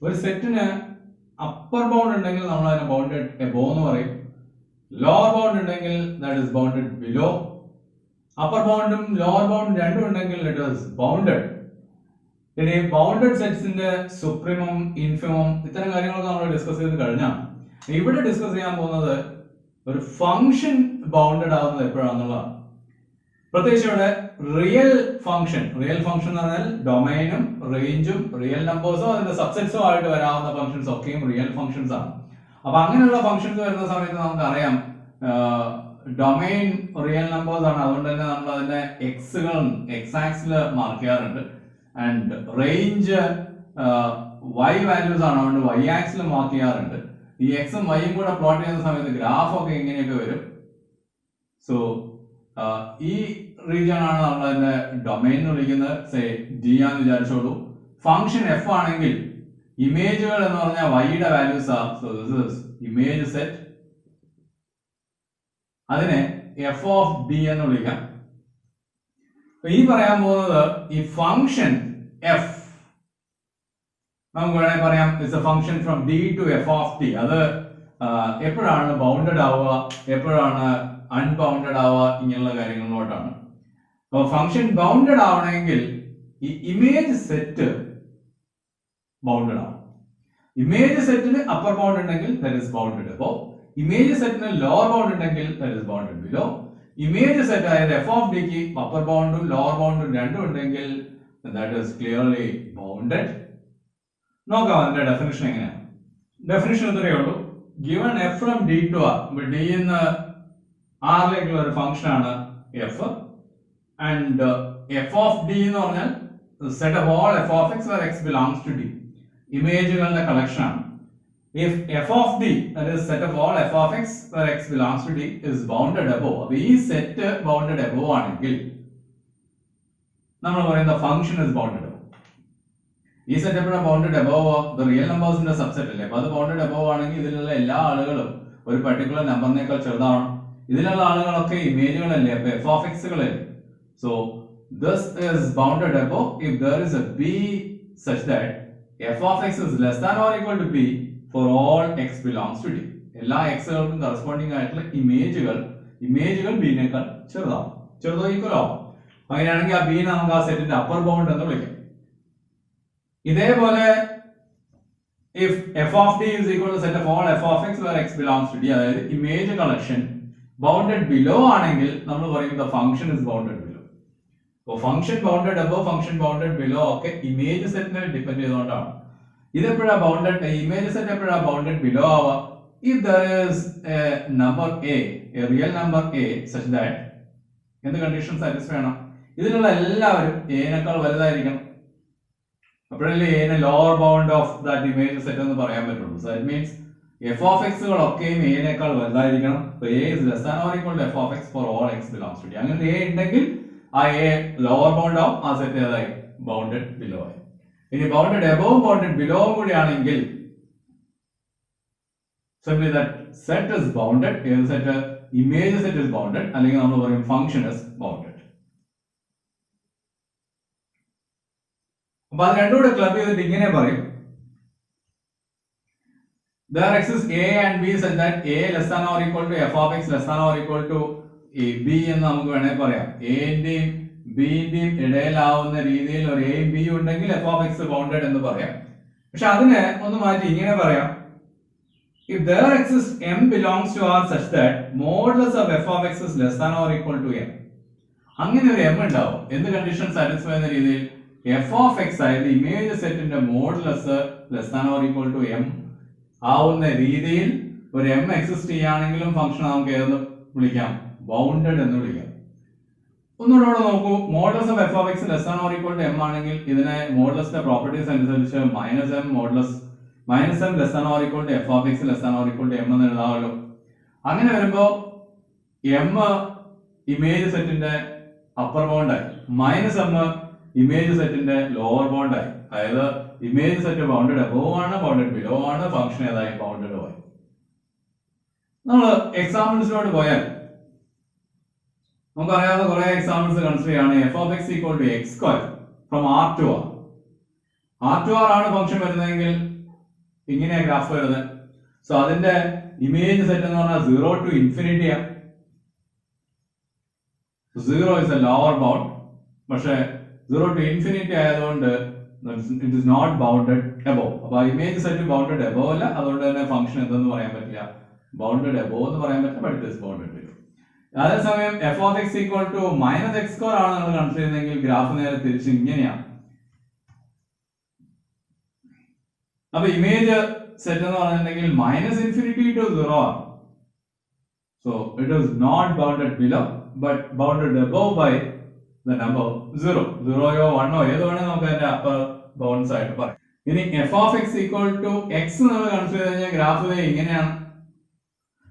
ഒരു സെറ്റിന് upper bound ഉണ്ടെങ്കിൽ നമ്മൾ അതിനെ ബൗണ്ടഡ് എബോ എന്ന് പറയും. ലോവർ ബൗണ്ട് ഉണ്ടെങ്കിൽ that is bounded below. Upper ബൗണ്ടും ലോവർ ബൗണ്ടും രണ്ടും ഉണ്ടെങ്കിൽ ഇറ്റ് ഈസ് ബൗണ്ടഡ്. ഇനി ബൗണ്ടഡ് സെറ്റ്സിന്റെ സുപ്രീമം, ഇൻഫിമം, ഇത്തരം കാര്യങ്ങളൊക്കെ നമ്മൾ ഡിസ്കസ് ചെയ്ത് കഴിഞ്ഞാൽ ഇവിടെ ഡിസ്കസ് ചെയ്യാൻ പോകുന്നത് ഒരു ഫംഗ്ഷൻ ബൗണ്ടഡ് ആവുന്നത് എപ്പോഴാണെന്നുള്ളതാണ്. പ്രത്യേകിച്ച് ഇവിടെ റിയൽ ഫംഗ്ഷൻ എന്ന് പറഞ്ഞാൽ ഡൊമൈനും റേഞ്ചും റിയൽ നമ്പേഴ്സോ അതിന്റെ സബ്സെറ്റ്സോ ആയിട്ട് വരാവുന്ന ഫംഗ്ഷൻസ് ഒക്കെയും റിയൽ ഫംഗ്ഷൻസ് ആണ്. അപ്പൊ അങ്ങനെയുള്ള ഫംഗ്ഷൻസ് വരുന്ന സമയത്ത് നമുക്കറിയാം ഡൊമൈൻ റിയൽ നമ്പേഴ്സ് ആണ്. അതുകൊണ്ട് തന്നെ നമ്മൾ അതിന്റെ എക്സുകളും എക്സ് ആക്സിൽ മാർക്ക് ചെയ്യാറുണ്ട്. ആൻഡ് റേഞ്ച് വൈ വാല്യൂസ് ആണ്, അതുകൊണ്ട് വൈ ആക്സിൽ മാർക്ക് ചെയ്യാറുണ്ട്. ഈ എക്സും വൈയും കൂടെ പ്ലോട്ട് ചെയ്യുന്ന സമയത്ത് ഗ്രാഫ് ഒക്കെ ഇങ്ങനെയൊക്കെ വരും. സോ ഈ റീജിയൻ ആണ് നമ്മൾ അതിന്റെ ഡൊമൈൻ എന്ന് വിളിക്കുന്നത്. സേ ഡി ആണെന്ന് വിചാരിച്ചോളൂ. ഫംഗ്ഷൻ എഫ് ആണെങ്കിൽ ഇമേജുകൾ എന്ന് പറഞ്ഞാൽ വൈയുടെ വാല്യൂസ് ആണ്. So this is image set. അതിനെ എഫ് ഓഫ് ഡി എന്ന് വിളിക്കാം. ഈ പറയാൻ പോകുന്നത് ഈ ഫംഗ്ഷൻ എഫ് നമുക്ക് വേണമെങ്കിൽ പറയാം it's A function from D to f of D. അത് എപ്പോഴാണ് ബൗണ്ടഡ് ആവുക, എപ്പോഴാണ് അൺബൗണ്ടഡ് ആവുക, ഇങ്ങനെയുള്ള കാര്യങ്ങളിലോട്ടാണ്. അപ്പൊ ഫംഗ്ഷൻ ബൗണ്ടഡ് ആവണമെങ്കിൽ ഈ ഇമേജ് സെറ്റ് ബൗണ്ടഡ് ആവും. ഇമേജ് സെറ്റിന് അപ്പർ ബൗണ്ട് ഉണ്ടെങ്കിൽ ദാറ്റ് ഈസ് ബൗണ്ടഡ്. അപ്പോ ഇമേജ് സെറ്റിന് ലോവർ ബൗണ്ട് ഉണ്ടെങ്കിൽ that is bounded below. Image set അതായത് എഫ് ഓഫ് ഡിക്ക് അപ്പർ ബൗണ്ടും ലോവർ ബൗണ്ടും രണ്ടും ഉണ്ടെങ്കിൽ ദാറ്റ് ഈസ് ക്ലിയർലി ബൗണ്ടഡ്. നോക്കാം അതിന്റെ ഡെഫിനിഷൻ എങ്ങനെയാണ്. ഡെഫിനിഷൻ ഇത്രയേ ഉള്ളൂ. Given f from D to R, D എന്ന് ആറിലേക്കുള്ള ഒരു ഫംഗ്ഷൻ ആണ് f. And f of D എന്ന് പറഞ്ഞാൽ set of all f of x where x belongs to D, ഇമേജുകളുടെ കളക്ഷൻ ആണ്. If f of D that is set of all f of x where x belongs to D is bounded above. അപ്പൊ ഈ set bounded above ആണെങ്കിൽ നമ്മൾ പറയുന്ന function is bounded. ഈ set എപ്പോഴാണ് bounded above? The real നമ്പേഴ്സിന്റെ subset അല്ലേ. അപ്പൊ അത് ബൗണ്ടഡ് അബോവ് ആണെങ്കിൽ ഇതിലുള്ള എല്ലാ ആളുകളും ഒരു പർട്ടിക്കുലർ നമ്പറിനേക്കാൾ ചെറുതാണ്. ഇതിലുള്ള ആളുകളൊക്കെ ഇമേജുകളല്ലേ, അപ്പൊ എഫ് ഓഫ് എക്സുകളല്ലേ. So this is bounded above if there is a b such that f of x is less than or equal to b for all x belongs to D. എല്ലാ എക്സുകൾക്കും corresponding ആയിട്ടുള്ള ഇമേജുകൾ ബിനേക്കാൾ ചെറുതാവും, ചെറുതോ equal ആവും. അങ്ങനെയാണെങ്കിൽ ആ ബിനെ നമുക്ക് ആ സെറ്റിന്റെ അപ്പർ ബൗണ്ട് എന്ന് വിളിക്കാം. ഇതേപോലെ if f of D is equal to set of all f of x where x belongs to D, അതായത് ഇമേജ് കളക്ഷൻ ബൗണ്ടഡ് ബിലോ ആണെങ്കിൽ നമ്മൾ പറയും the function is bounded below. അപ്പോൾ function bounded above, function bounded below ഒക്കെ image സെറ്റിനെ depend ചെയ്തുകൊണ്ടാണ്. ഇതെപ്പോഴാണ് bounded, image set എപ്പോഴാണ് ബൗണ്ടഡ് ബിലോ ആവുക? If there is a number a, a real number a such that എന്ത് കണ്ടീഷൻ സാറ്റിസ്ഫൈ ആണ്? ഇതിലുള്ള എല്ലാവരും എനേക്കാൾ വലുതായിരിക്കണം. അപ്പോഴല്ലേ എനെ lower bound of that image set എന്ന് പറയാൻ പറ്റുള്ളൂ. So that means f of എക്സുകളൊക്കെയും എനേക്കാൾ വലുതായിരിക്കണം. So a is less than or equal to f of x for all x belongs to D. അങ്ങനെ എ ഉണ്ടെങ്കിൽ ആ എ ലോവർ ബൗണ്ട് ആവും, ആ സെറ്റ് ഏതായി? ബൗണ്ടഡ് ബിലോ ആയി. ഇനി ബൗണ്ടഡ് എബോവ് ബൗണ്ടഡ് ബിലോ കൂടി ആണെങ്കിൽ simply that set is bounded. ഏത് set? Image set is bounded, അല്ലെങ്കിൽ നമ്മൾ പറയും ഫംഗ്ഷൻ ഇസ് ബൗണ്ടഡ്. അപ്പൊ അത് രണ്ടും കൂടെ ക്ലബ് ചെയ്തിട്ട് ഇങ്ങനെ പറയും there exists a and b such that a less than or equal to f of x less than or equal to b എന്ന് നമുക്ക് വേണമെങ്കിൽ പറയാം. a ന്റെയും b ന്റെയും ഇടയിലാവുന്ന രീതിയിൽ ഒരു a b ഉണ്ടെങ്കിൽ f of x ബൗണ്ടഡ് എന്ന് പറയാം. പക്ഷെ അതിനെ ഒന്ന് മാറ്റി ഇങ്ങനെ പറയാം. if there exists m belongs to r such that modulus of f of x is less than or equal to m. അങ്ങനെ ഒരു m ഉണ്ടാവും. എന്ത് കണ്ടീഷൻ സാറ്റിസ്ഫൈ ചെയ്യുന്ന രീതിയിൽ? f of x ആയത് ഇമേജ് സെറ്റിന്റെ modulus less than or equal to m ആവുന്ന രീതിയിൽ ഒരു m എക്സിസ്റ്റ് ചെയ്യുകയാണെങ്കിലും ഫംഗ്ഷൻ നമുക്ക് ഏതെന്ന് വിളിക്കാം? ബൗണ്ടഡ് എന്ന് വിളിക്കാം. ഒന്നുകൂടെ നോക്കൂ. Modulus of f of x less than or equal to m ആണെങ്കിൽ ഇതിനെ മോഡുലസിന്റെ പ്രോപ്പർട്ടീസ് അനുസരിച്ച് -m less than or equal to f of x less than or equal to m എന്ന് എഴുതാമല്ലോ. അങ്ങനെ വരുമ്പോ m ഇമേജ് സെറ്റിന്റെ അപ്പർ ബൗണ്ടായി, -m ഇമേജ് സെറ്റിന്റെ ലോവർ ബൗണ്ടായി. അതായത് ഇമേജ് സെറ്റ് ബൗണ്ടഡ് അബോവ് ആണ്, ബൗണ്ടഡ് ബിലോ ആണ്, ഫംഗ്ഷൻ ഏതായി? ബൗണ്ടഡ് ആയി. നമ്മൾ എക്സാമ്പിൾസിലോട്ട് പോയാൽ നമുക്കറിയാവുന്ന കുറെ എക്സാമ്പിൾസ് കൺസിഡർ ചെയ്യാണ്. F of x equal to x square from R to R. R to R ആണ് ഫംഗ്ഷൻ വരുന്നതെങ്കിൽ ഇങ്ങനെയാ ഗ്രാഫ് വരുന്നത്. സോ അതിന്റെ ഇമേജ് സെറ്റ് എന്ന് പറഞ്ഞാൽ 0 to infinity ആണ്. 0 is a lower bound. പക്ഷേ 0 to infinity ആയതുകൊണ്ട് it is not bounded above. അപ്പോൾ ഇമേജ് സെറ്റ് ബൗണ്ടഡ് above അല്ല, അതുകൊണ്ട് തന്നെ ഫംഗ്ഷൻ എന്തെന്ന് പറയാൻ പറ്റില്ല, ബൗണ്ടഡ് above എന്ന് പറയാൻ പറ്റില്ല, but it is bounded below. അതേസമയം f of x equal to minus x square ആണ് നമ്മൾ കൺസിഡർ ചെയ്യുന്നതെങ്കിൽ ഗ്രാഫ് നേരെ തിരിച്ച് ഇങ്ങനെയാണ്. അപ്പൊ ഇമേജ് സെറ്റ് എന്ന് പറഞ്ഞിട്ടുണ്ടെങ്കിൽ മൈനസ് ഇൻഫിനിറ്റി ടു 0 ആണ്. So it is not bounded below but bounded above by the number 0. 0യോ 1ഓ ഏത് വേണമെങ്കിൽ നമുക്ക് അതിന്റെ അപ്പർ ബൗണ്ട്സ് ആയിട്ട് പറയാം. ഇനി f of x equal to x നമ്മൾ കൺസിഡർ ചെയ്ത് കഴിഞ്ഞാൽ ഗ്രാഫ് ഇങ്ങനെയാണ്.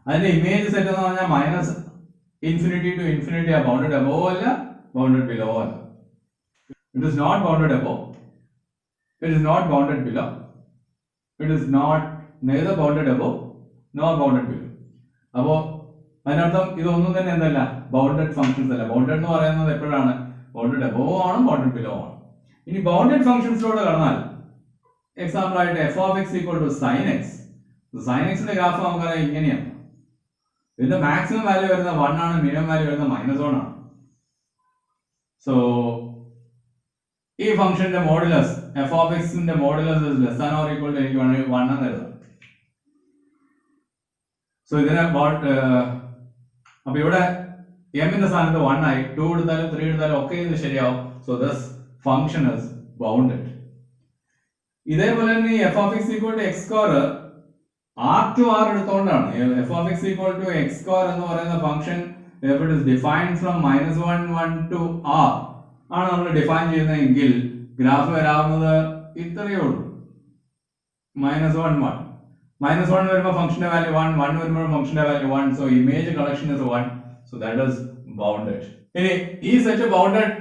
അതിന്റെ ഇമേജ് സെറ്റ് എന്ന് പറഞ്ഞാൽ മൈനസ് ഇൻഫിനിറ്റി ടു ഇൻഫിനിറ്റി ആ, ബൗണ്ടഡ് above അല്ല, ബൗണ്ടഡ് ബിലോ അല്ല. It is not bounded above, it is not bounded below, it is not neither bounded above nor bounded below. അപ്പോൾ അതിനർത്ഥം ഇതൊന്നും തന്നെ എന്തല്ല, ബൗണ്ടഡ് ഫംഗ്ഷൻസ് അല്ല. ബൗണ്ടഡ് എന്ന് പറയുന്നത് എപ്പോഴാണ്, ബൗണ്ടഡ് above ആണ്, ബൗണ്ടഡ് ബിലോ ആണ്. ഇനി ബൗണ്ടഡ് ഫംഗ്ഷൻസിലൂടെ കടന്നാൽ എക്സാമ്പിൾ ആയിട്ട് f of x equal to sin x. sin x ന്റെ ഗ്രാഫ് നമുക്കറിയാം ഇങ്ങനെയാണ്. ഇതിന്റെ മാക്സിമം വാല്യൂ വരുന്ന 1 ആണ്, മിനിമം വാല്യൂ വരുന്ന -1 ആണ്. സോ ഈ ഫംഗ്ഷന്റെ മോഡുലസ് f of x ന്റെ modulus is less than or equal to എനിക്ക് 1 എന്ന് എഴുതാം. സോ ഇതിനെ അപ്പൊ ഇവിടെ m ന്റെ സ്ഥാനത്ത് 1 ആയി, 2 എടുത്താലും 3 എടുത്താലും ഒക്കെ ഇത് ശരിയാവും. So this function is bounded. ഇതേപോലെ തന്നെ ഈ f of x equal to x square r to r എടുത്തുകൊണ്ടാണ്. f of x equal to x square എന്ന് പറയുന്ന function if it is defined from -1 1 to r ആണ് നമ്മൾ ഡിഫൈൻ ചെയ്യുന്നതെങ്കിൽ graph വരാവുന്നത് ഇത്രയേ ഉള്ളൂ, -1 1. -1 വരുമ്പോൾ ഫംഗ്ഷന്റെ വാല്യൂ 1, 1 വരുമ്പോൾ ഫംഗ്ഷന്റെ value 1. So image collection is 1. So that is bounded. ഇനി ഈ സെറ്റ് ബൗണ്ടഡ്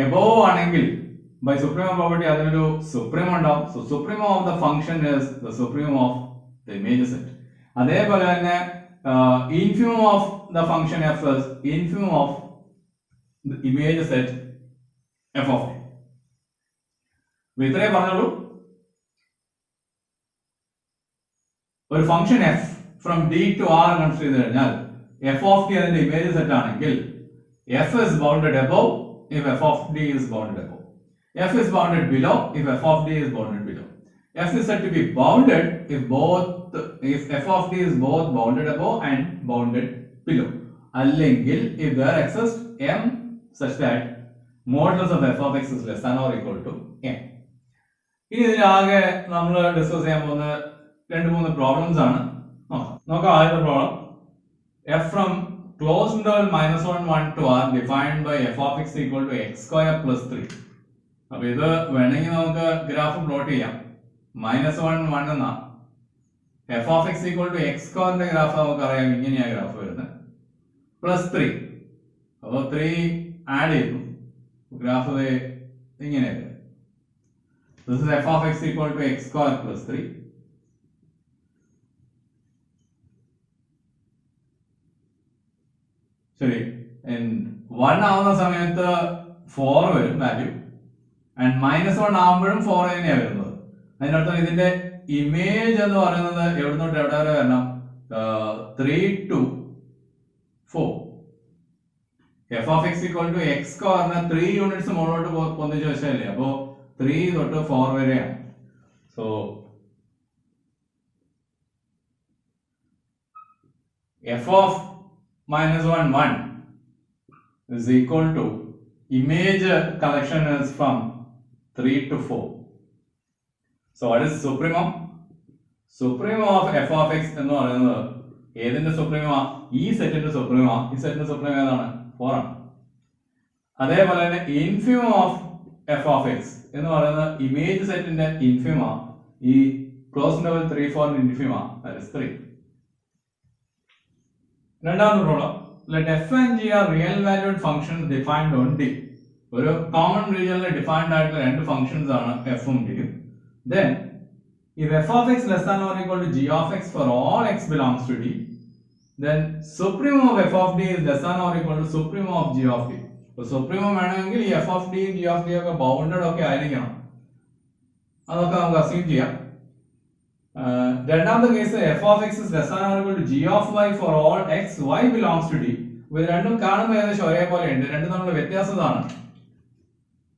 എബോവ് ആണെങ്കിൽ ബൈ സുപ്രീമോ പ്രോപ്പർട്ടി അതിനൊരു സുപ്രീമോ ഉണ്ടാവും. So സുപ്രീമോ of the function is the സുപ്രീമോ of the image set. അതേപോലെ തന്നെ infimum of the function f is infimum of the image set f of t. ഇത്രേ പറഞ്ഞുള്ളൂ. ഒരു function f from d to r consider ചെയ്ത് കഴിഞ്ഞാൽ f of t അതിന്റെ image set ആണെങ്കിൽ f is bounded above if f of t is bounded above, f is bounded below if f of t is bounded below, f is said to be bounded if f of t is both bounded above and bounded below, അല്ലെങ്കിൽ if there exists m such that modulus of f of x is less than or equal to m. ഇനി ഇതിലാകെ നമ്മൾ discuss ചെയ്യാൻ പോകുന്ന 2-3 problems ആണ്. നോക്കാം. ആദ്യത്തെ problem f from closed interval -1 1 to r defined by f of x equal to x square plus 3. അപ്പൊ ഇത് വേണമെങ്കിൽ നമുക്ക് ഗ്രാഫ് പ്ലോട്ട് ചെയ്യാം. -1 1 എന്നാ f of x equal to x square ന്റെ ഗ്രാഫ് നമുക്കറിയാം ഇങ്ങനെയാ ഗ്രാഫ് വരുന്നത്, +3. അപ്പോൾ 3 ആഡ് ചെയ്തു, ഗ്രാഫ് ഇങ്ങനെയാണ്. This is f of x equal to x square plus 3. ശരി, 1 ആവുന്ന സമയത്ത് 4 വരും വാല്യൂ, ആൻഡ് -1 ആവുമ്പോഴും 4 തന്നെയാണ് വരുന്നത്. അതിനർത്ഥം ഇതിന്റെ ഇമേജ് എന്ന് പറയുന്നത് എവിടെ തൊട്ട് എവിടെ വരെ വരണം, 3 to 4. f of x equal to x square 3 units മുകളിലോട്ട് പൊന്തിച്ച് വെച്ചല്ലേ, അപ്പോ 3 തൊട്ട് 4 വരെയാണ്. So f of -1 1 is equal to image collection is from 3 to 4. So what is supremo? Supremo of f of x എന്ന് പറയുന്നത് ഏതിന്റെ സുപ്രീമോ, ഈ സെറ്റിന്റെ സുപ്രീമോ. ഈ സെറ്റിന്റെ സുപ്രീമോ ഏതാണ്, 4 ആണ്. അതേപോലെ തന്നെ infimum of f of x എന്ന് പറയുന്നത് ഇമേജ് സെറ്റിന്റെ ഇൻഫിമോ, ഈ ക്ലോസ് ഇന്റർവൽ 3 4 ഇൻഫിമോ, that is 3. രണ്ടാമത്തെ problem, let f and g are real valued functions defined on D. ഒരു കോമൺ റീജിയനിൽ ഡിഫൈൻഡ് ആയിട്ടുള്ള രണ്ട് ഫംഗ്ഷൻസ് ആണ് f ഉം d ഉം. Then if f of x less than or equal to g of x for all x belongs to D, then supremo of f of d is less than or equal to supremo of g of d. So supremo വേണമെങ്കിൽ ഈ f of d g of d ഒക്കെ bounded ഒക്കെ ആയിരിക്കണം. അതൊക്കെ നമുക്ക് assume ചെയ്യാം. രണ്ടാമത്തെ case f of x is less or equal to g of y for all x y belongs to D. ഇത് രണ്ടും കാണുമ്പോൾ ഏകദേശം ഒരേപോലെ ഉണ്ട്. രണ്ടും തമ്മിലുള്ള വ്യത്യാസം ഇതാണ്.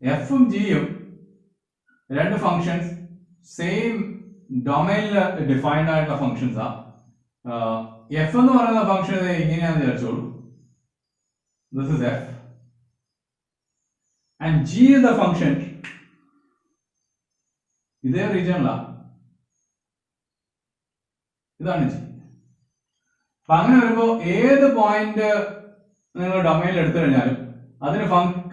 എഫും ജിയും രണ്ട് ഫംഗ്ഷൻസ് സെയിം ഡൊമൈനിൽ ഡിഫൈൻഡ് ആയിട്ടുള്ള ഫംഗ്ഷൻസ് ആ. എഫ് എന്ന് പറയുന്ന ഫംഗ്ഷൻ ഇങ്ങനെയാണെന്ന് വിചാരിച്ചോളൂ. This is f and g is the function ഇതേ റീജിയനിലാണ്. ഇതാണ് ജി. അപ്പൊ അങ്ങനെ വരുമ്പോ ഏത് പോയിന്റ് നിങ്ങൾ ഡൊമൈനിൽ എടുത്തു കഴിഞ്ഞാലും അതിന്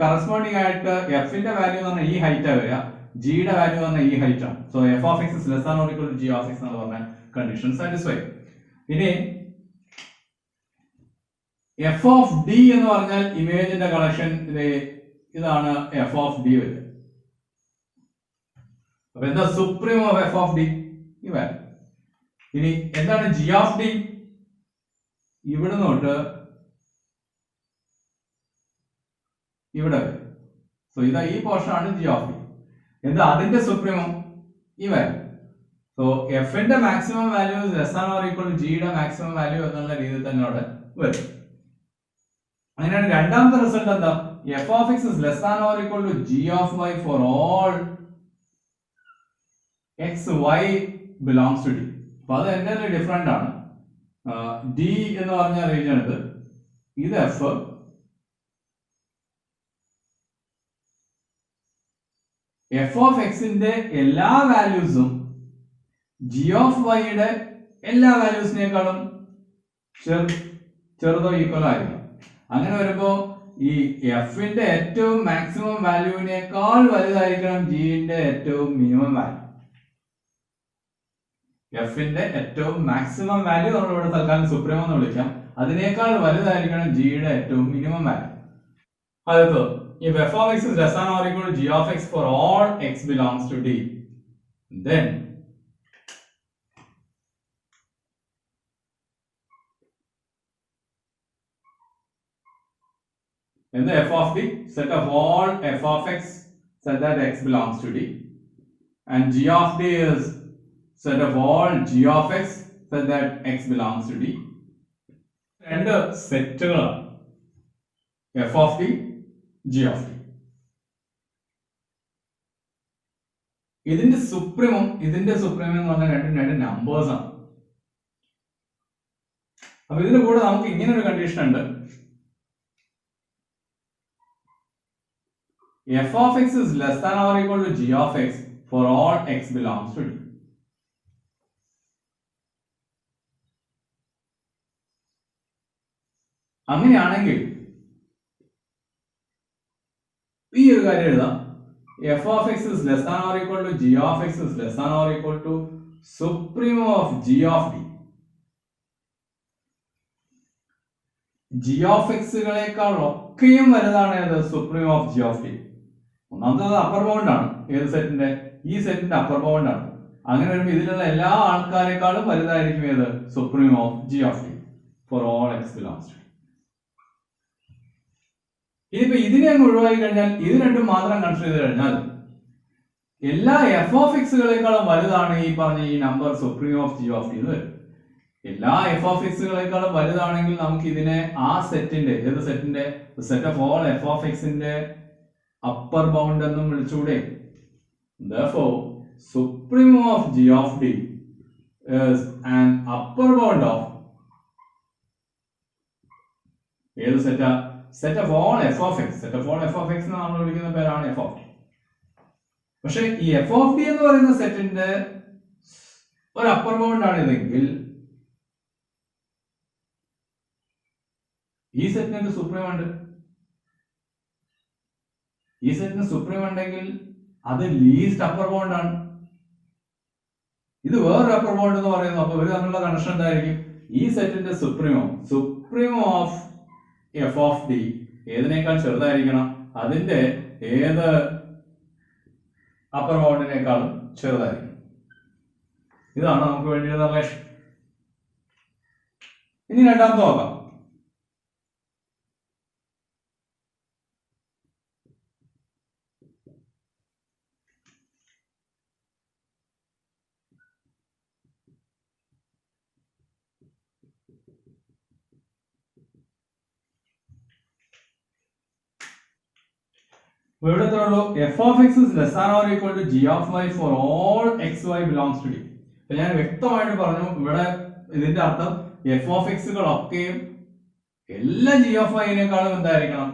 കറസ്പോണ്ടിങ് ആയിട്ട് എഫിന്റെ വാല്യൂ എന്ന് പറഞ്ഞാൽ ഈ ഹൈറ്റാ വരിക, ജിയുടെ വാല്യൂ എന്ന് പറഞ്ഞാൽ ഈ ഹൈറ്റ് ആണ്. So f of x is less or equal to g of x എന്ന് പറഞ്ഞ കണ്ടീഷൻ സാറ്റിസ്ഫൈ. ഇനി എഫ് ഓഫ് ഡി എന്ന് പറഞ്ഞാൽ ഇമേജിന്റെ കളക്ഷൻ ഇതാണ് എഫ് ഓഫ് ഡി വരിക. അപ്പൊ എന്താ supreme of f of D? ഈ വാല്യൂ. ഇനി എന്താണ് ജി ഓഫ് ഡി? ഇവിടെ തൊട്ട് ഇവിടെ വരും. സോ ഇതാ ഈ പോർഷൻ ആണ് ജി ഓഫ് ഡി. എന്താ അതിന്റെ സുപ്രീമം? ഈ വാല്യൂ. സോ എഫിന്റെ maximum value less or equal to ജിയുടെ മാക്സിമം വാല്യൂ എന്നുള്ള രീതിയിൽ തന്നെ അവിടെ വരും. അങ്ങനെയാണ് രണ്ടാമത്തെ റിസൾട്ട് എന്താ? F of x is less or equal to g of y for all x y belongs to D. അപ്പൊ അത് എന്റെ ഡിഫറെന്റ് ആണ്. ഡി എന്ന് പറഞ്ഞ റീജിയൻ ഇത് എഫ്, എഫ് ഓഫ് എക്സിന്റെ എല്ലാ വാല്യൂസും ജി ഓഫ് വൈയുടെ എല്ലാ വാല്യൂസിനേക്കാളും ചെറുതോ ഈക്വലോ ആയിരിക്കും. അങ്ങനെ വരുമ്പോ ഈ എഫിന്റെ ഏറ്റവും മാക്സിമം വാല്യൂവിനേക്കാൾ വലുതായിരിക്കണം ജിന്റെ ഏറ്റവും മിനിമം വാല്യൂ. എഫിന്റെ ഏറ്റവും മാക്സിമം വാല്യൂ നമ്മൾ ഇവിടെ തൽക്കാലം സുപ്രീം എന്ന് വിളിക്കാം. അതിനേക്കാൾ വലുതായിരിക്കണം ജിയുടെ ഏറ്റവും മിനിമം വാല്യൂ. അടുത്തത്, if f of x is less than or equal to g of x for all x belongs to D, then in the f of D, set of all f of x such that x belongs to D, and g of D is set of all g of x such that x belongs to D. രണ്ട് സെറ്റുകളാണ് f of D, g of D. ഇതിന്റെ സുപ്രീമും എന്ന് പറഞ്ഞ രണ്ട് numbers ആണ്. അപ്പൊ ഇതിന്റെ കൂടെ നമുക്ക് ഇങ്ങനെ ഒരു കണ്ടീഷൻ ഉണ്ട്. f of x is less than or equal to g of x for all x belongs to D. അങ്ങനെയാണെങ്കിൽ ഈ ഒരു കാര്യം എഴുതാം. f of x is less than or equal to g of x is less than or equal to supremum of g of D. g of x കളേക്കാൾ ഒക്കെയും വലുതാണ് ഏത്? Supreme of g of D. ഒന്നാമത്തേത് upper bound ആണ്. ഏത് സെറ്റിന്റെ? ഈ സെറ്റിന്റെ upper bound ആണ്. അങ്ങനെ വരുമ്പോൾ ഇതിലുള്ള എല്ലാ ആൾക്കാരെക്കാളും വലുതായിരിക്കും ഏത്? Supreme of g of D for all x belongs to D. ഇനിയിപ്പോ ഇതിനെ അങ്ങ് ഒഴിവാക്കി കഴിഞ്ഞാൽ ഇത് രണ്ടും മാത്രം കൺസിഡർ ചെയ്ത് കഴിഞ്ഞാൽ എല്ലാ എഫ് ഓഫ് എക്സുകളെക്കാളും വലുതാണ് ഈ പറഞ്ഞ ഈ number supreme of g of D എന്ന് വരും. എല്ലാ എഫ് ഓഫ് എക്സുകളെക്കാളും വലുതാണെങ്കിൽ നമുക്ക് ഇതിനെ ആ സെറ്റിന്റെ ഏത് സെറ്റിന്റെ set of all f of എക്സിന്റെ അപ്പർ ബൗണ്ട് എന്നും വിളിച്ചുകൂടെ? Therefore, supremum of g of d is an upper bound of ഏത് സെറ്റാ? Set of all f of x. Set of all f of x നമ്മൾ വിളിക്കുന്ന പേരാണ് എഫ് ഓഫ് ഡി. പക്ഷെ ഈ F of D എന്ന് പറയുന്ന സെറ്റിന്റെ ഒരു അപ്പർ ബൗണ്ട് ആണ് ഇതെങ്കിൽ ഈ സെറ്റിന് സുപ്രീം ഉണ്ട്. ഈ സെറ്റിന് സുപ്രീം ഉണ്ടെങ്കിൽ അത് ലീസ്റ്റ് അപ്പർ ബൗണ്ട് ആണ്. ഇത് വേറൊരു അപ്പർ ബൗണ്ട് എന്ന് പറയുന്നു. അപ്പൊ ഇവര് തമ്മിലുള്ള കണക്ഷൻ എന്തായിരിക്കും? ഈ സെറ്റിന്റെ സുപ്രീമോ ഓഫ് എഫ് ഓഫ് ഡി ഏതിനേക്കാൾ ചെറുതായിരിക്കണം? അതിന്റെ ഏത് അപ്പർ ബൗണ്ടിനേക്കാളും ചെറുതായിരിക്കും. ഇതാണ് നമുക്ക് വേണ്ടിയുള്ള റിലേഷൻ. ഇനി രണ്ടാമത്തെ നോക്കാം. ഇവിടെ എത്ര ഉള്ളൂ? F of x is less than or equal to g of y for all x y belongs to D. അപ്പൊ ഞാൻ വ്യക്തമായിട്ട് പറഞ്ഞു, ഇവിടെ ഇതിന്റെ അർത്ഥം എഫ് ഓഫ് എക്സുകളൊക്കെയും എല്ലാ ജി ഓഫ് വൈനേക്കാളും എന്തായിരിക്കണം?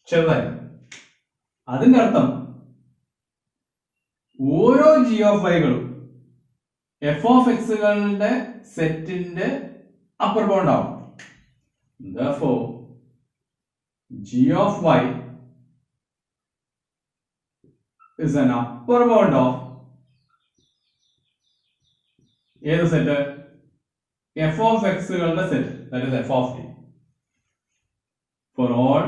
ചെറുതായിരിക്കും. അതിന്റെ അർത്ഥം ഓരോ ജി ഓഫ് വൈകളും എഫ് ഓഫ് എക്സുകളുടെ സെറ്റിന്റെ അപ്പർ ബൗണ്ട് ആവും. Therefore, g of y is an upper bound of ഏത് സെറ്റ്? എഫ് ഓഫ് എക്സുകളുടെ set, that is f of t, for all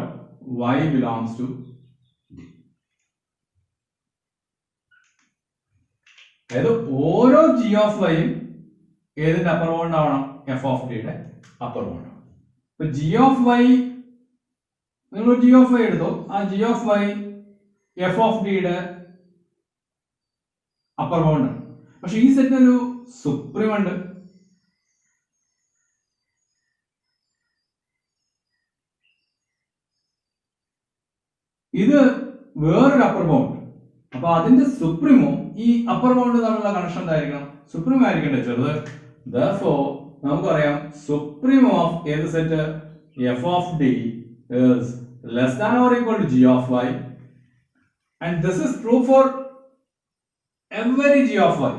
y belongs to d. അതായത് ഓരോ g of yയും ഏതിന്റെ upper bound ആവണം? f of t യുടെ upper bound. ഇപ്പൊ g of y, നിങ്ങൾ g of y എടുത്തോ, ആ g of y f of d യുടെ അപ്പർ ബൗണ്ട് ആണ്. പക്ഷെ ഈ സെറ്റിന് ഒരു സുപ്രീം ഉണ്ട്. ഇത് വേറൊരു അപ്പർ ബൗണ്ട്. അപ്പൊ അതിന്റെ സുപ്രീമും ഈ അപ്പർ ബൗണ്ട് തമ്മിലുള്ള കണക്ഷൻ എന്തായിരിക്കണം? സുപ്രീം ആയിരിക്കണ്ടേ ചെറുത്. Therefore, നമുക്കറിയാം സുപ്രീം ഓഫ് ഏത് set? f of d is less than or equal to g of y, and this is true for every g of y.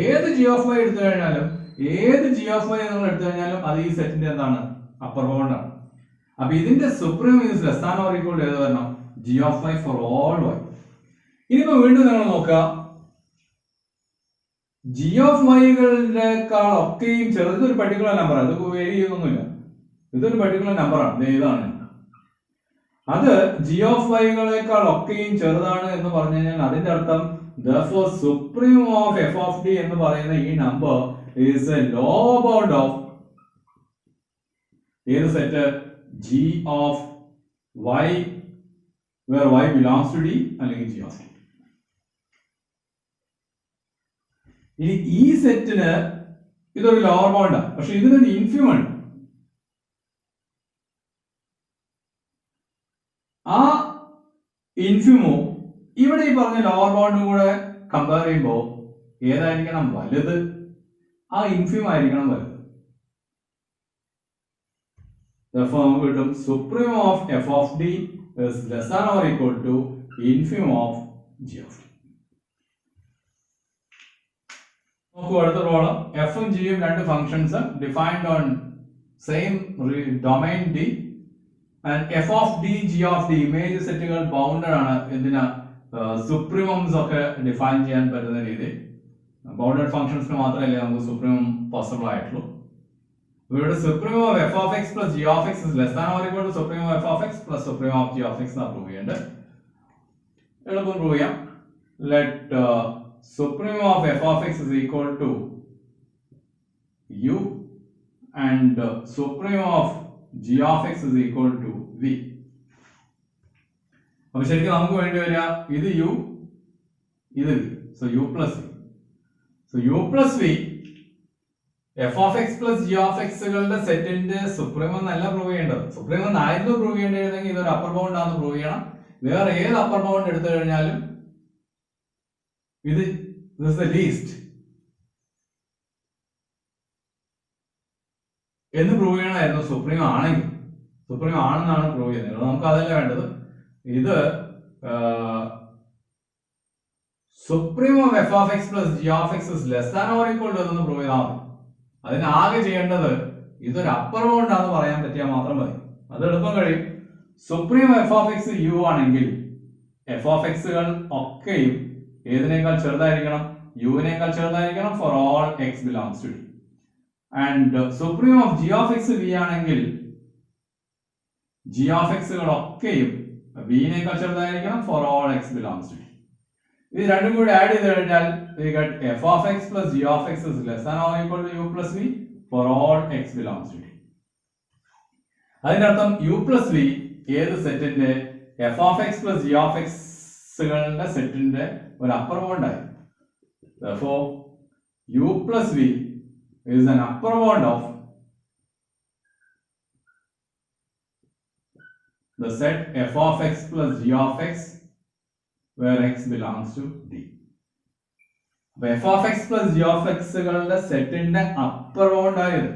ഏത് g of y എടുത്തു കഴിഞ്ഞാലും, ഏത് g of y നമ്മൾ എടുത്തു കഴിഞ്ഞാലും അത് ഈ സെറ്റിന്റെ എന്താണ്? അപ്പർ ബൗണ്ട് ആണ്. അപ്പൊ ഇതിന്റെ supreme is less than or equal to ഏത് വരണം? g of y for all y. ഇനിയിപ്പോ വീണ്ടും നിങ്ങൾ നോക്കുക, ജി ഓഫ് വൈകളുടെക്കാൾ ഒക്കെയും ചെറുത് ഒരു പർട്ടിക്കുലർ നമ്പറാണ്. ഇത് വേരി ചെയ്യുന്നൊന്നുമില്ല, ഇതൊരു പർട്ടിക്കുലർ നമ്പറാണ്. ഇതാണ് അത് ജി ഓഫ് വൈകളെക്കാൾ ഒക്കെയും ചെറുതാണ് എന്ന് പറഞ്ഞു കഴിഞ്ഞാൽ അതിന്റെ അർത്ഥം therefore supreme of f of d എന്ന് പറയുന്ന ഈ number is a lower bound of ഏത് set? g of y where y belongs to d അല്ലെങ്കിൽ g of d. ഇനി ഈ സെറ്റിന് ഇതൊരു ലോവർ ബൗണ്ടാണ്, പക്ഷെ ഇതിനൊരു ഇൻഫിം ഉണ്ട്. ആ ഇൻഫിമോ ഇവിടെ ഈ പറഞ്ഞ ലോവർ ബൗണ്ടും കൂടെ കമ്പയർ ചെയ്യുമ്പോൾ ഏതായിരിക്കണം വലുത്? ആ ഇൻഫിം ആയിരിക്കണം വലുത്. Therefore, നമുക്ക് കിട്ടും supreme of f of d is less than or equal to infim of g of d. നോക്കൂ അടുത്ത പ്രോബ്ലം. എഫും ജിയും രണ്ട് functions defined on same domain D and f of D G of D image സെറ്റുകൾ bounded ആണ്. എന്തിനാ? സുപ്രീമംസ് ഒക്കെ define ചെയ്യാൻ പറ്റുന്ന രീതിയിൽ. ബൗണ്ടഡ് ഫംഗ്ഷൻസിന് മാത്രമല്ലേ നമുക്ക് സുപ്രീമം പോസിബിൾ ആയിട്ടുള്ളൂ. ഇവിടെ supreme of f of x plus g of x is less than or equal to supreme of f of x plus supreme of g of x എന്ന് പ്രൂവ് ചെയ്യേണ്ടത്. എളുപ്പം പ്രൂവ് ചെയ്യാം. Let supreme of f of x is equal to u and supreme of g of x is equal to v. അപ്പോൾ ശരിക്കും നമുക്ക് വേണ്ടി വരിക ഇത് u, ഇത് v. So u plus v. So u plus v f of x plus g of x കളുടെ സെറ്റിന്റെ supreme എന്നല്ല പ്രൂവ് ചെയ്യേണ്ടത്. സുപ്രീം എന്നായിരുന്നു പ്രൂവ് ചെയ്യേണ്ടതെങ്കിൽ ഇതൊരു അപ്പർ ബൗണ്ട് ആണെന്ന് പ്രൂവ് ചെയ്യണം. വേറെ ഏത് അപ്പർ ബൗണ്ട് എടുത്തു കഴിഞ്ഞാലും this is the least എന്ന് പ്രൂവ് ചെയ്യണമായിരുന്നു. സുപ്രീം ആണെങ്കിൽ, സുപ്രീം ആണെന്നാണ് പ്രൂവ് ചെയ്യുന്നത്. നമുക്ക് അതല്ല വേണ്ടത്. ഇത് supreme of f of x plus g of x is less than or equal to എന്ന് പ്രൂവ് ചെയ്താൽ മതി. അതിന് ആകെ ചെയ്യേണ്ടത് ഇതൊരു അപ്പർ ബൗണ്ട് ആണെന്ന് പറയാൻ പറ്റിയാൽ മാത്രം മതി. അത് എളുപ്പം കഴിയും. Supreme f of x u ആണെങ്കിൽ എഫ് ഓഫ് എക്സുകൾ ഒക്കെയും ഏതിനേക്കാൾ ചെറുതായിരിക്കണം? യുവിനേക്കാൾ ചെറുതായിരിക്കണം for all x belongs to D. And supreme of g of x v ആണെങ്കിൽ ജി ഓഫ് എക്സുകൾ ഒക്കെയും വിനേക്കാൾ ചെറുതായിരിക്കണം for all x belongs to D. ഇത് രണ്ടും കൂടി ആഡ് ചെയ്ത് കഴിഞ്ഞാൽ we get f of x plus g of x is less than or equal to u plus v for all x belongs to d. അതിന്റെ അർത്ഥം u plus v ഏത് സെറ്റിന്റെ f of x plus g of x കളുടെ സെറ്റിന്റെ ഒരു upper bound ആയി. Therefore u plus v is an upper bound of the set f of x plus g of x where x belongs to D. അപ്പോൾ f of x plus g of എക്സുകളുടെ സെറ്റിന്റെ upper bound ആയത്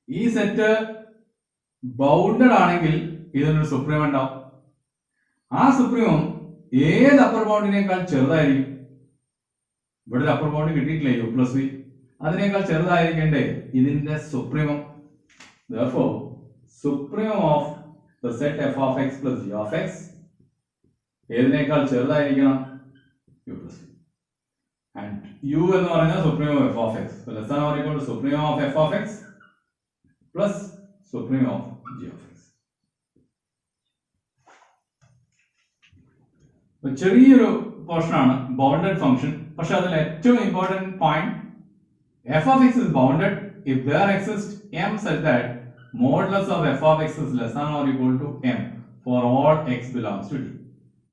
ഈ set bounded ആണെങ്കിൽ ഇതിനൊരു supreme ഉണ്ടാവും. ആ സുപ്രീമും ഏത് അപ്പർ ബൗണ്ടിനേക്കാൾ ചെറുതായിരിക്കും. ഇവിടെ ഒരു അപ്പർ ബൗണ്ട് കിട്ടിയിട്ടില്ലേ യു പ്ലസ് വി, അതിനേക്കാൾ ചെറുതായിരിക്കണ്ടേ ഇതിന്റെ supremum. therefore supremum of the set f of x plus g of x ഏതിനേക്കാൾ ചെറുതായിരിക്കണം u plus v. and u എന്ന് പറയുന്നത് supremum of f of x, so less than or equal to supremum of f of x plus supremum of g of x. ചെറിയൊരു portion ആണ് bounded function, പക്ഷെ അതിൽ ഏറ്റവും important point f of x is bounded if there exists m such that modulus of f of x is less than or equal to m for all x belongs to D.